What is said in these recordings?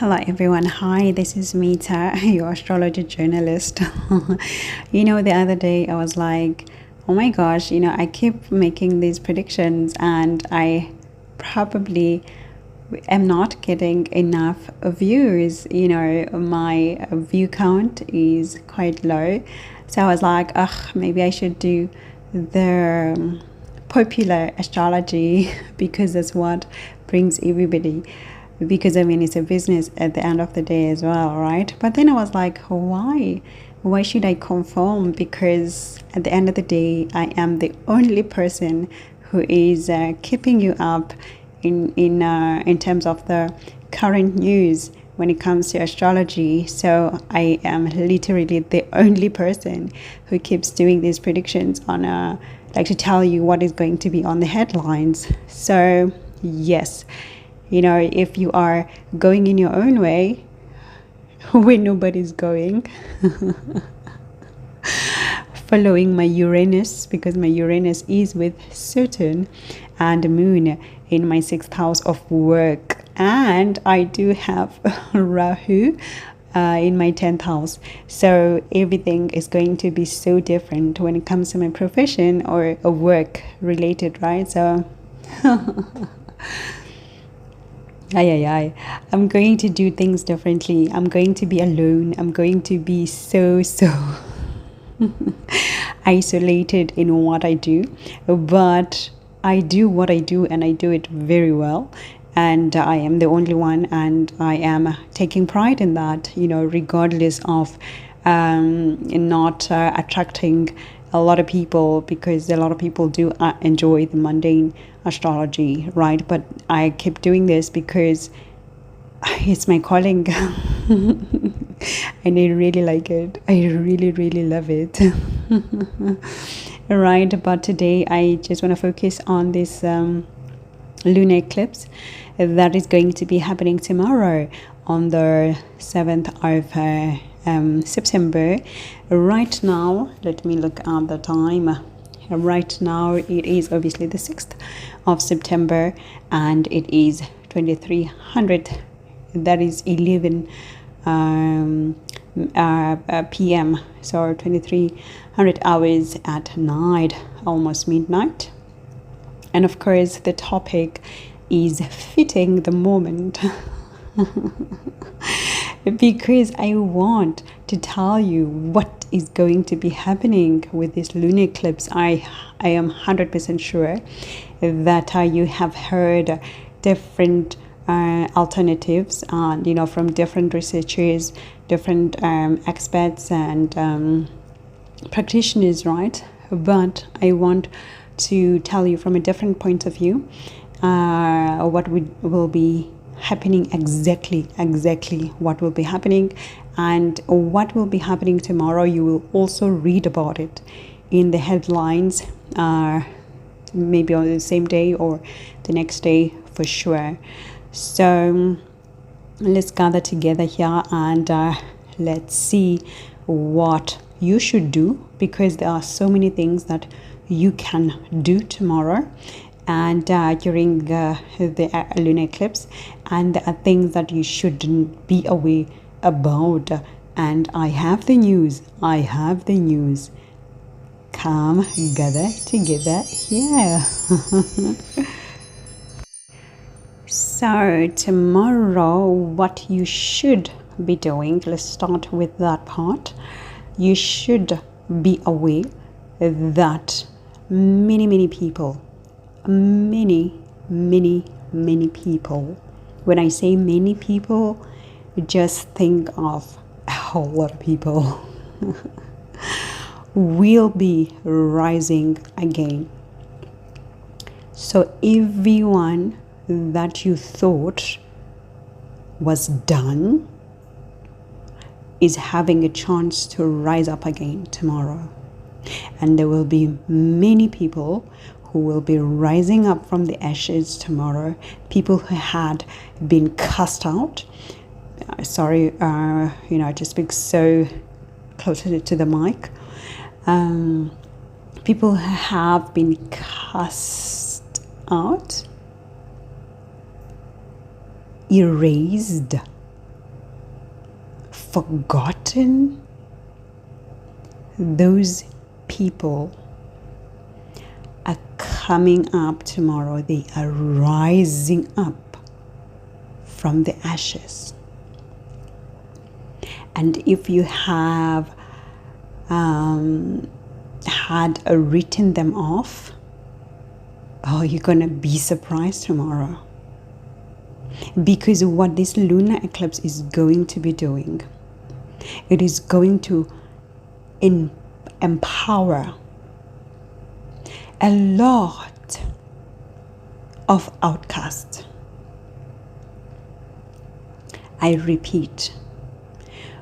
Hello everyone. Hi, this is Mita, your astrology journalist. The other day I was like, oh my gosh, I keep making these predictions and I probably am not getting enough views. My view count is quite low. So I was like, maybe I should do the popular astrology because that's what brings everybody, because it's a business at the end of the day as well, right? But then I was like, why should I conform? Because at the end of the day, I am the only person who is keeping you up in terms of the current news when it comes to astrology. So I am literally the only person who keeps doing these predictions on like to tell you what is going to be on the headlines. So yes, if you are going in your own way where nobody's going, following my Uranus, because my Uranus is with Saturn and Moon in my 6th house of work, and I do have Rahu in my 10th house. So everything is going to be so different when it comes to my profession or a work related, right? So I'm going to do things differently. I'm going to be alone. I'm going to be so isolated in what I do. But I do what I do and I do it very well. And I am the only one, and I am taking pride in that, regardless of not attracting a lot of people, because a lot of people do enjoy the mundane astrology, right? But I keep doing this because it's my calling and I really like it. I really love it. Right, but today I just want to focus on this lunar eclipse that is going to be happening tomorrow on the 7th of September. Right now, let me look at the time. Right now it is obviously the 6th of September and it is 2300, that is 11 p.m. so 2300 hours at night, almost midnight. And of course the topic is fitting the moment because I want to tell you what is going to be happening with this lunar eclipse. I am 100% sure that you have heard different alternatives, and from different researchers, different experts and practitioners, right? But I want to tell you from a different point of view what will be happening, exactly what will be happening, and what will be happening tomorrow. You will also read about it in the headlines, maybe on the same day or the next day for sure. So let's gather together here and let's see what you should do, because there are so many things that you can do tomorrow and during the lunar eclipse, and there are things that you shouldn't be aware about. And I have the news. Come, gather together here. So tomorrow, what you should be doing, let's start with that part. You should be aware that many people, many people, when I say many people, just think of a whole lot of people, will be rising again. So everyone that you thought was done is having a chance to rise up again tomorrow. And there will be many people who will be rising up from the ashes tomorrow. People who had been cast out. Sorry, I just speak so closer to the mic. People who have been cast out, erased, forgotten, those people are coming up tomorrow. They are rising up from the ashes. And if you have had written them off, oh, you're gonna be surprised tomorrow. Because what this lunar eclipse is going to be doing, it is going to empower a lot of outcasts. I repeat,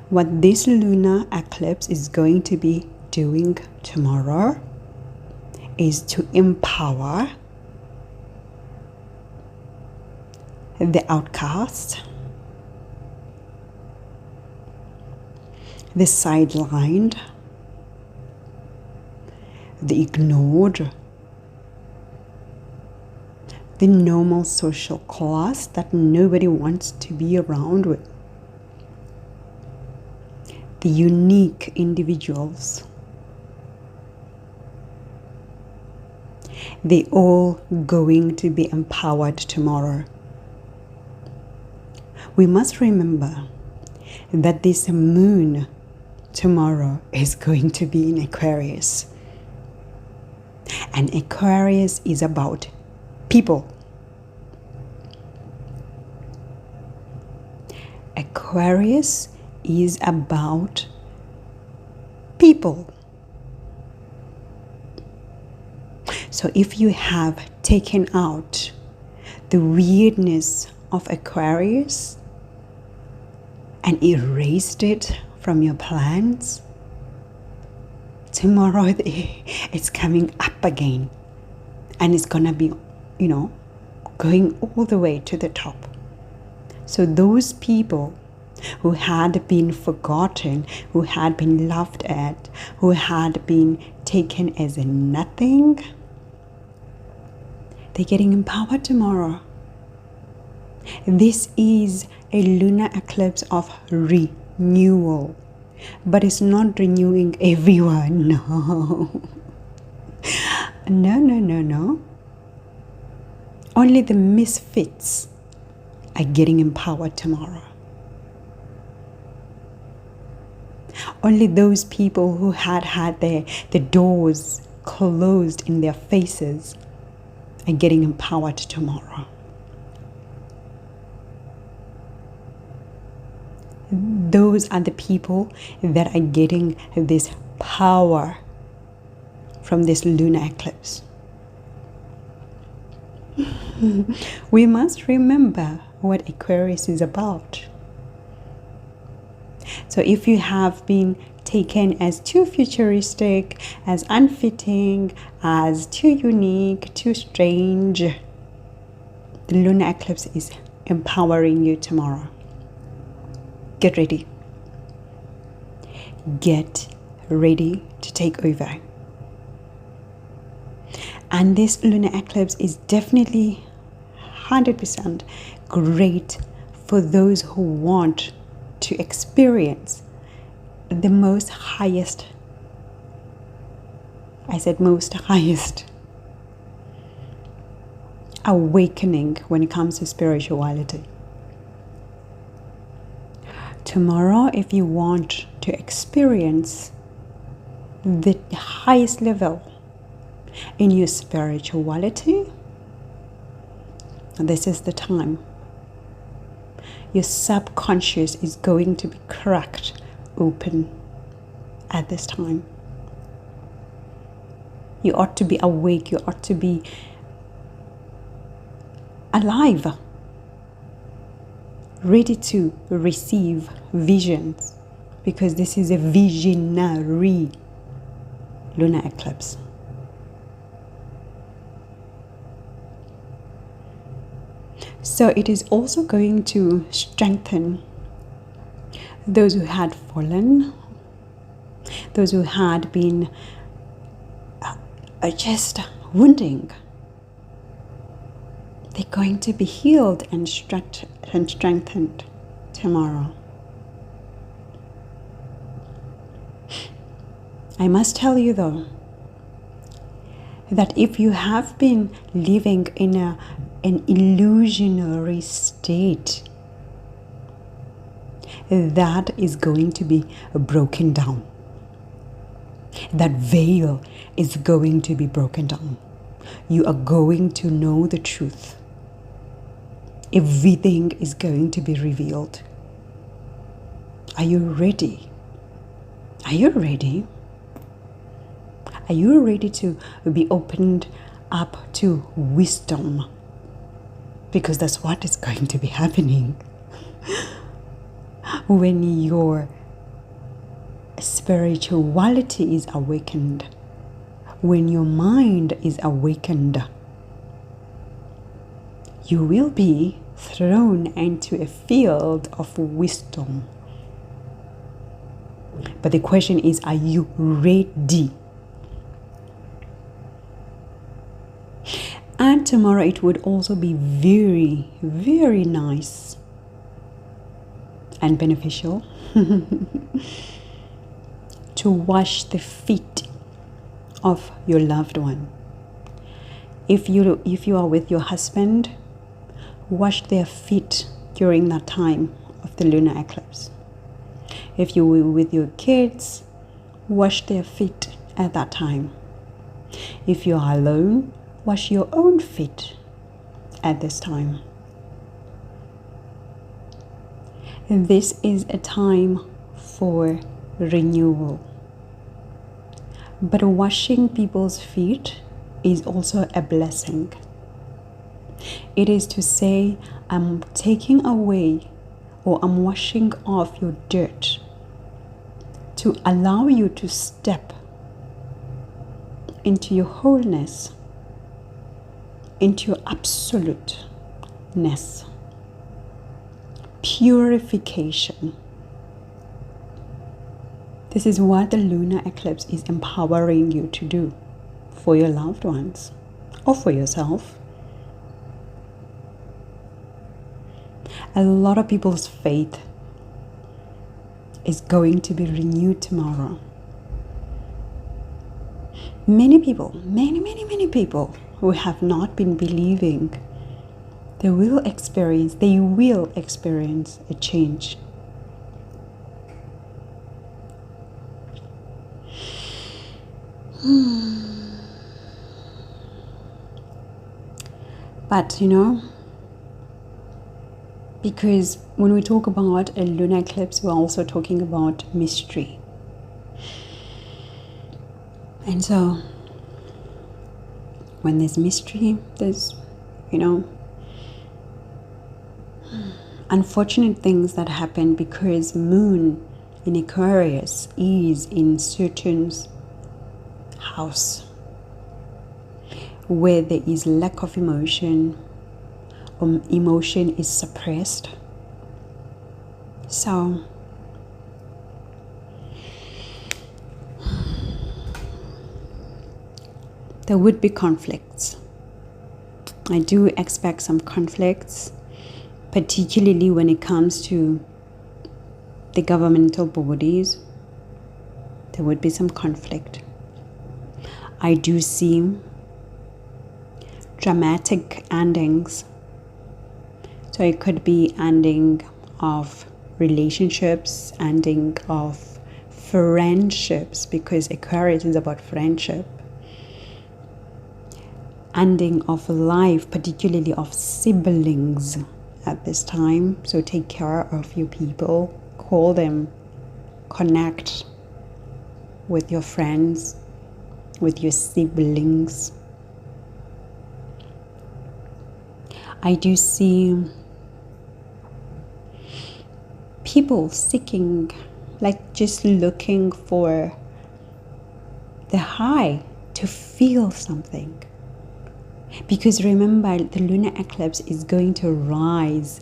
what this lunar eclipse is going to be doing tomorrow is to empower the outcast, the sidelined, the ignored, the normal social class that nobody wants to be around with, the unique individuals. They all going to be empowered tomorrow. We must remember that this moon tomorrow is going to be in Aquarius. And Aquarius is about people. Aquarius is about people. So if you have taken out the weirdness of Aquarius and erased it from your plans, tomorrow it's coming up again, and it's gonna be, going all the way to the top. So those people who had been forgotten, who had been laughed at, who had been taken as a nothing, they're getting empowered tomorrow. This is a lunar eclipse of renewal, but it's not renewing everyone. No. Only the misfits are getting empowered tomorrow. Only those people who had the doors closed in their faces are getting empowered tomorrow. Those are the people that are getting this power from this lunar eclipse. We must remember what Aquarius is about. So if you have been taken as too futuristic, as unfitting, as too unique, too strange, the lunar eclipse is empowering you tomorrow. Get ready. Get ready to take over. And this lunar eclipse is definitely 100% great for those who want to experience the most highest awakening when it comes to spirituality. Tomorrow, if you want to experience the highest level in your spirituality, this is the time. Your subconscious is going to be cracked open at this time. You ought to be awake. You ought to be alive, ready to receive visions, because this is a visionary lunar eclipse. So it is also going to strengthen those who had fallen, those who had been just wounding. They're going to be healed and strengthened tomorrow. I must tell you though, that if you have been living in an illusionary state, that is going to be broken down. That veil is going to be broken down. You are going to know the truth. Everything is going to be revealed. Are you ready? Are you ready? Are you ready to be opened up to wisdom? Because that's what is going to be happening when your spirituality is awakened, when your mind is awakened. You will be thrown into a field of wisdom. But the question is, are you ready? And tomorrow it would also be very, very nice and beneficial to wash the feet of your loved one. If you are with your husband, wash their feet during that time of the lunar eclipse. If you were with your kids, wash their feet at that time. If you are alone, wash your own feet at this time. And this is a time for renewal. But washing people's feet is also a blessing. It is to say, I'm taking away or I'm washing off your dirt to allow you to step into your wholeness, into your absoluteness, purification. This is what the lunar eclipse is empowering you to do for your loved ones or for yourself. A lot of people's faith is going to be renewed tomorrow. Many people, many people who have not been believing, they will experience a change. But because when we talk about a lunar eclipse, we're also talking about mystery. And so when there's mystery, there's unfortunate things that happen because moon in Aquarius is in certain house where there is lack of emotion, or emotion is suppressed. So there would be conflicts. I do expect some conflicts, particularly when it comes to the governmental bodies. There would be some conflict. I do see dramatic endings. So it could be ending of relationships, ending of friendships, because Aquarius is about friendship. Ending of life, particularly of siblings at this time. So take care of your people, call them, connect with your friends, with your siblings. I do see people seeking, like just looking for the high, to feel something. Because remember, the lunar eclipse is going to rise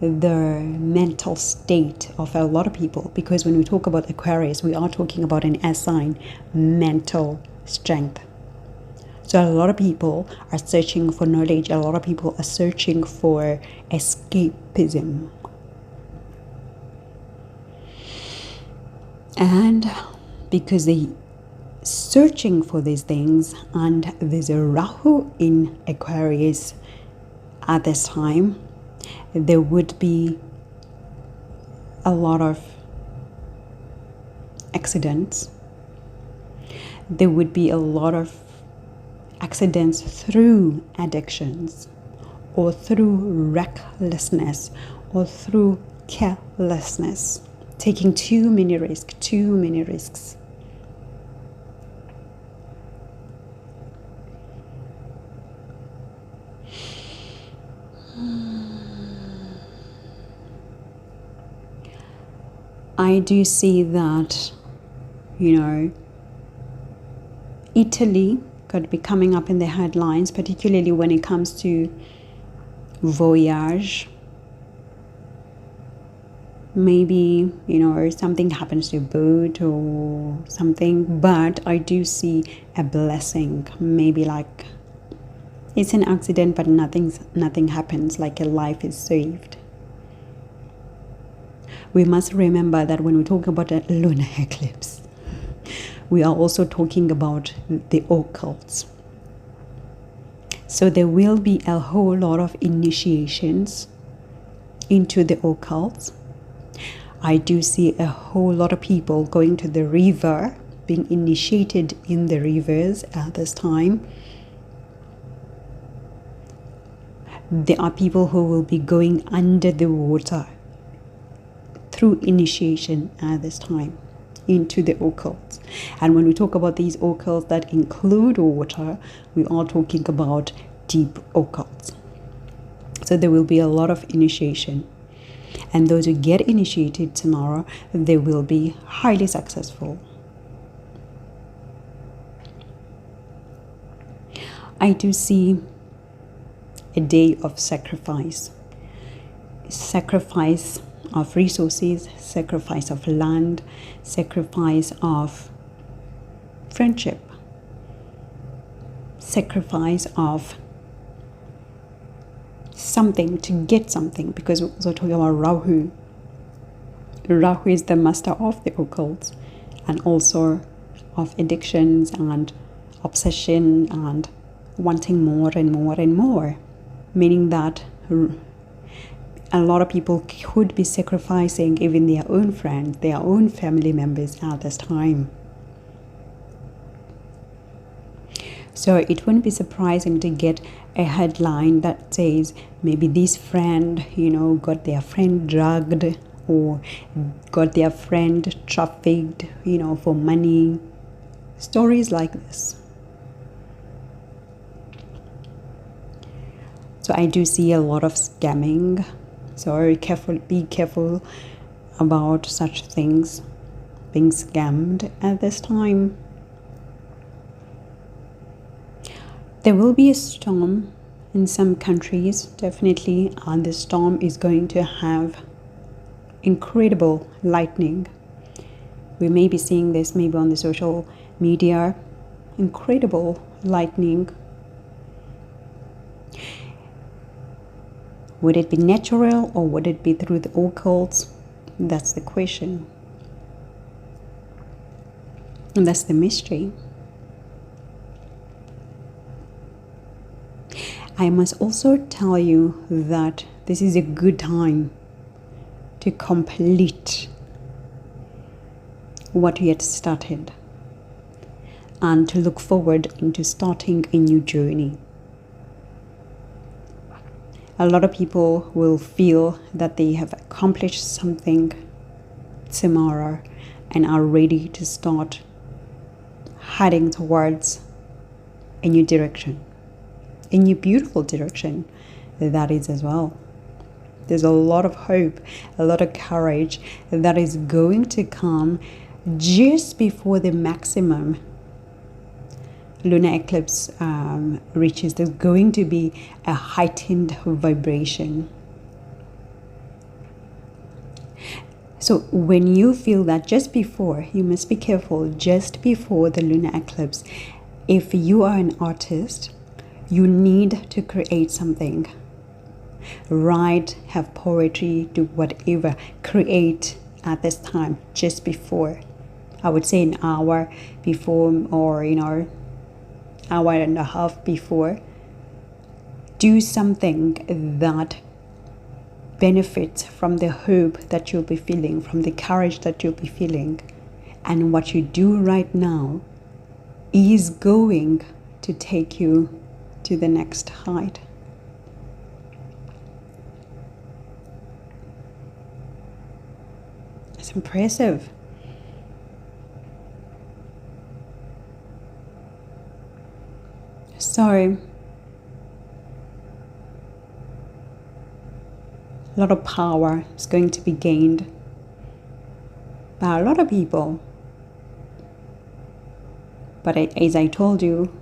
the mental state of a lot of people. Because when we talk about Aquarius, we are talking about an S sign, mental strength. So a lot of people are searching for knowledge. A lot of people are searching for escapism. And because they searching for these things, and there's a Rahu in Aquarius at this time, there would be a lot of accidents. There would be a lot of accidents through addictions, or through recklessness, or through carelessness, taking too many risks. I do see that, Italy could be coming up in the headlines, particularly when it comes to voyage. Maybe, something happens to a boat or something, but I do see a blessing. Maybe like it's an accident, but nothing happens, like a life is saved. We must remember that when we talk about a lunar eclipse, we are also talking about the occults. So there will be a whole lot of initiations into the occults. I do see a whole lot of people going to the river, being initiated in the rivers at this time. There are people who will be going under the water through initiation at this time into the occults. And when we talk about these occults that include water, we are talking about deep occults. So there will be a lot of initiation. And those who get initiated tomorrow, they will be highly successful. I do see a day of sacrifice of resources, sacrifice of land, sacrifice of friendship, sacrifice of something to get something, because we're also talking about Rahu. Rahu is the master of the occult, and also of addictions and obsession and wanting more and more and more, meaning that a lot of people could be sacrificing even their own friends, their own family members at this time. So it wouldn't be surprising to get a headline that says maybe this friend, got their friend drugged or got their friend trafficked, for money. Stories like this. So I do see a lot of scamming. So be careful about such things, being scammed at this time. There will be a storm in some countries, definitely, and the storm is going to have incredible lightning. We may be seeing this maybe on the social media. Incredible lightning. Would it be natural or would it be through the occults? That's the question. And that's the mystery. I must also tell you that this is a good time to complete what you had started and to look forward into starting a new journey. A lot of people will feel that they have accomplished something tomorrow and are ready to start heading towards a new direction, a new beautiful direction that is as well. There's a lot of hope, a lot of courage that is going to come just before the maximum lunar eclipse reaches. There's going to be a heightened vibration. So when you feel that just before, you must be careful, just before the lunar eclipse, if you are an artist, you need to create something. Write, have poetry, do whatever, create at this time, just before. I would say an hour before, or hour and a half before. Do something that benefits from the hope that you'll be feeling, from the courage that you'll be feeling. And what you do right now is going to take you to the next height. It's impressive. So, a lot of power is going to be gained by a lot of people. But as I told you,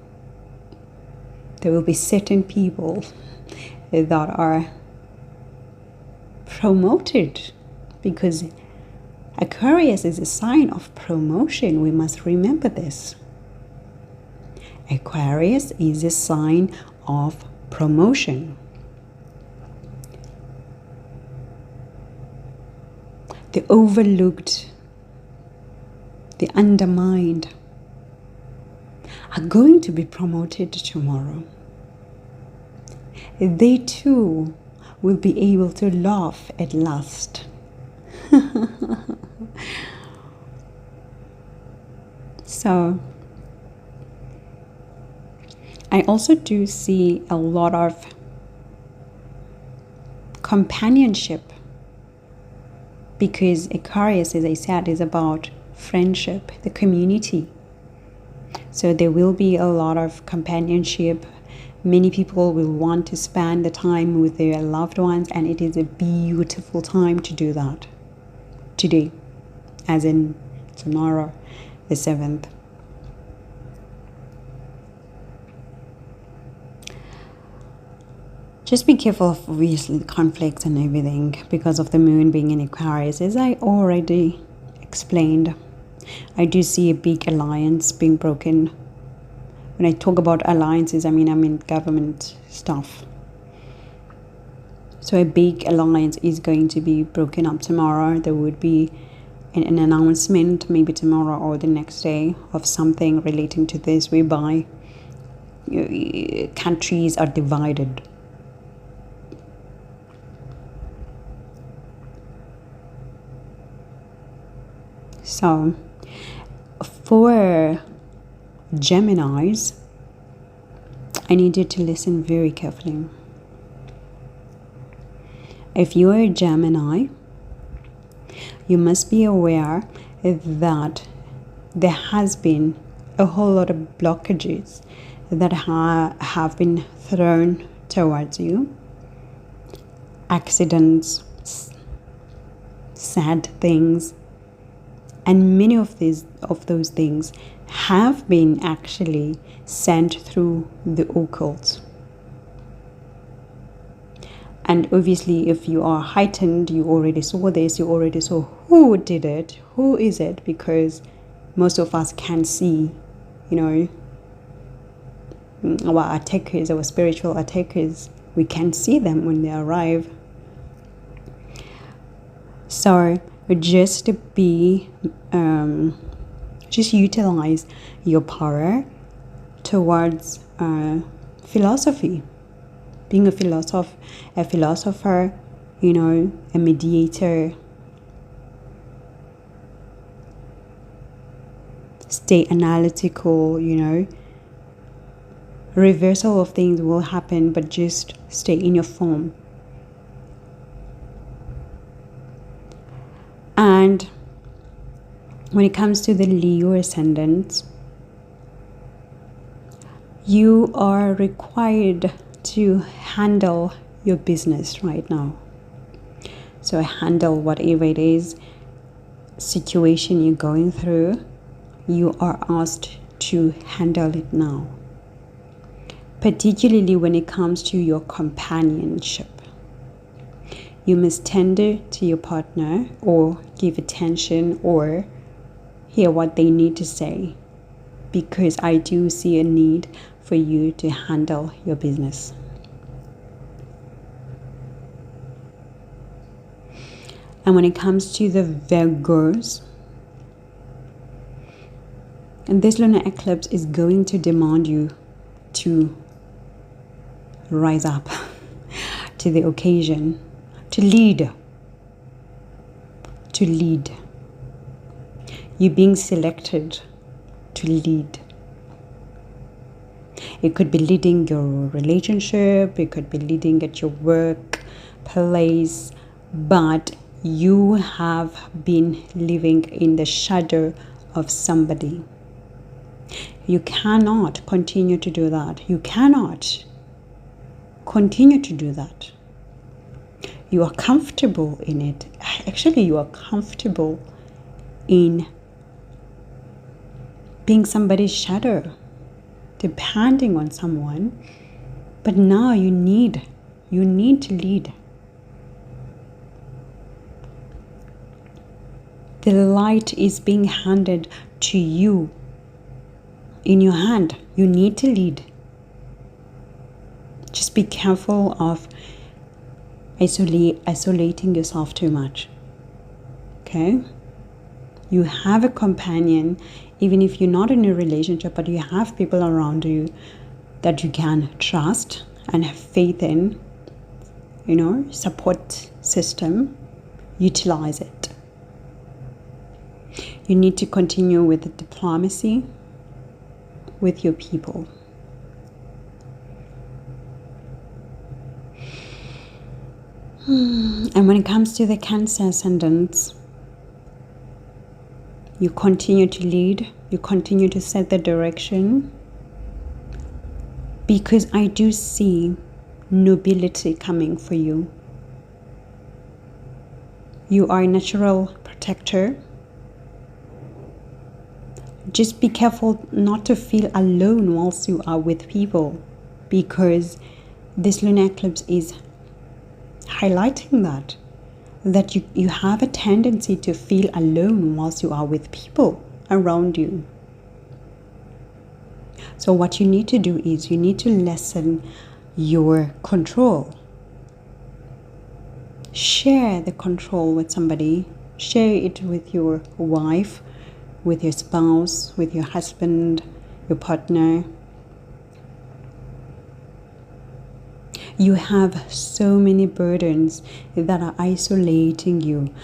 there will be certain people that are promoted, because Aquarius is a sign of promotion. We must remember this. Aquarius is a sign of promotion. The overlooked, the undermined are going to be promoted tomorrow. They too will be able to laugh at last. So, I also do see a lot of companionship, because Aquarius, as I said, is about friendship, the community. So there will be a lot of companionship. Many people will want to spend the time with their loved ones, and it is a beautiful time to do that. Today, as in tomorrow, the 7th. Just be careful of, obviously, the conflicts and everything because of the moon being in Aquarius, as I already explained. I do see a big alliance being broken. When I talk about alliances, I mean government stuff. So a big alliance is going to be broken up tomorrow. There would be an announcement, maybe tomorrow or the next day, of something relating to this, whereby countries are divided. So, for Geminis, I need you to listen very carefully. If you are a Gemini, you must be aware that there has been a whole lot of blockages that have been thrown towards you. Accidents, sad things, and many of those things have been actually sent through the occult. And obviously, if you are heightened, you already saw this, you already saw who did it, who is it, because most of us can see, our attackers, our spiritual attackers. We can see them when they arrive. So just utilize your power towards philosophy, being a philosopher, a mediator. Stay analytical, reversal of things will happen, but just stay in your form. And when it comes to the Leo ascendant, you are required to handle your business right now. So handle whatever it is, situation you're going through, you are asked to handle it now. Particularly when it comes to your companionship. You must tender to your partner, or give attention, or hear what they need to say, because I do see a need for you to handle your business. And when it comes to the Virgos, And this lunar eclipse is going to demand you to rise up to the occasion, to lead. To lead. You're being selected to lead. It could be leading your relationship, it could be leading at your workplace, but you have been living in the shadow of somebody. You cannot continue to do that. You cannot continue to do that. You are comfortable in it. Actually, you are comfortable in being somebody's shadow, depending on someone. But now you need to lead. The light is being handed to you in your hand. You need to lead. Just be careful of isolating yourself too much. Okay? You have a companion, even if you're not in a relationship, but you have people around you that you can trust and have faith in, support system. Utilize it. You need to continue with the diplomacy with your people. And when it comes to the Cancer ascendants, you continue to lead, you continue to set the direction, because I do see nobility coming for you. You are a natural protector. Just be careful not to feel alone whilst you are with people, because this lunar eclipse is highlighting that you have a tendency to feel alone whilst you are with people around you. So what you need to do is you need to lessen your control. Share the control with somebody. Share it with your wife, with your spouse, with your husband, your partner. You have so many burdens that are isolating you.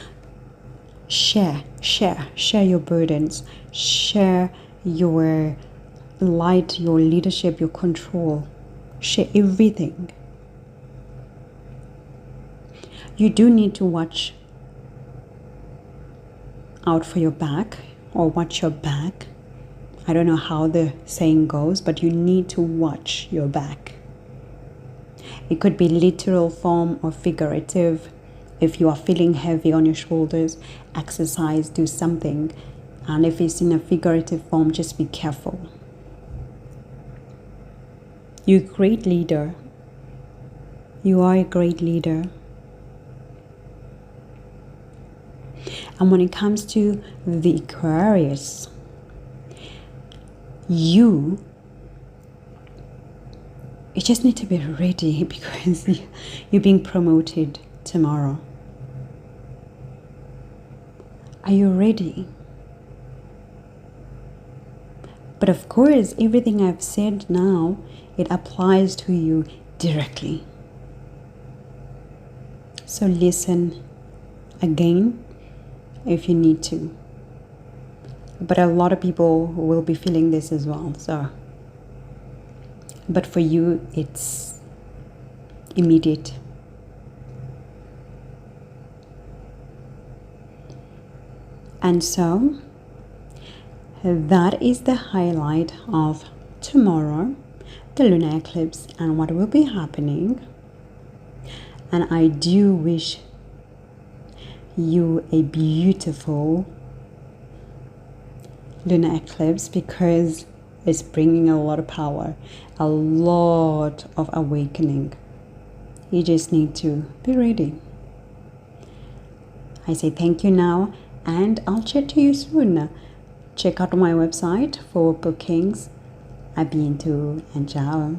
Share your burdens. Share your light, your leadership, your control. Share everything. You do need to watch out for your back, or watch your back. I don't know how the saying goes, but you need to watch your back. It could be literal form or figurative. If you are feeling heavy on your shoulders, exercise, do something. And if it's in a figurative form, just be careful. You're a great leader. You are a great leader. And when it comes to the Aquarius, you just need to be ready, because you're being promoted tomorrow. Are you ready? But of course, everything I've said now, it applies to you directly. So listen again if you need to. But a lot of people will be feeling this as well. But for you, it's immediate. And so that is the highlight of tomorrow, the lunar eclipse, and what will be happening. And I do wish you a beautiful lunar eclipse, because it's bringing a lot of power, a lot of awakening. You just need to be ready. I say thank you now, and I'll chat to you soon. Check out my website for bookings. A bientôt and ciao.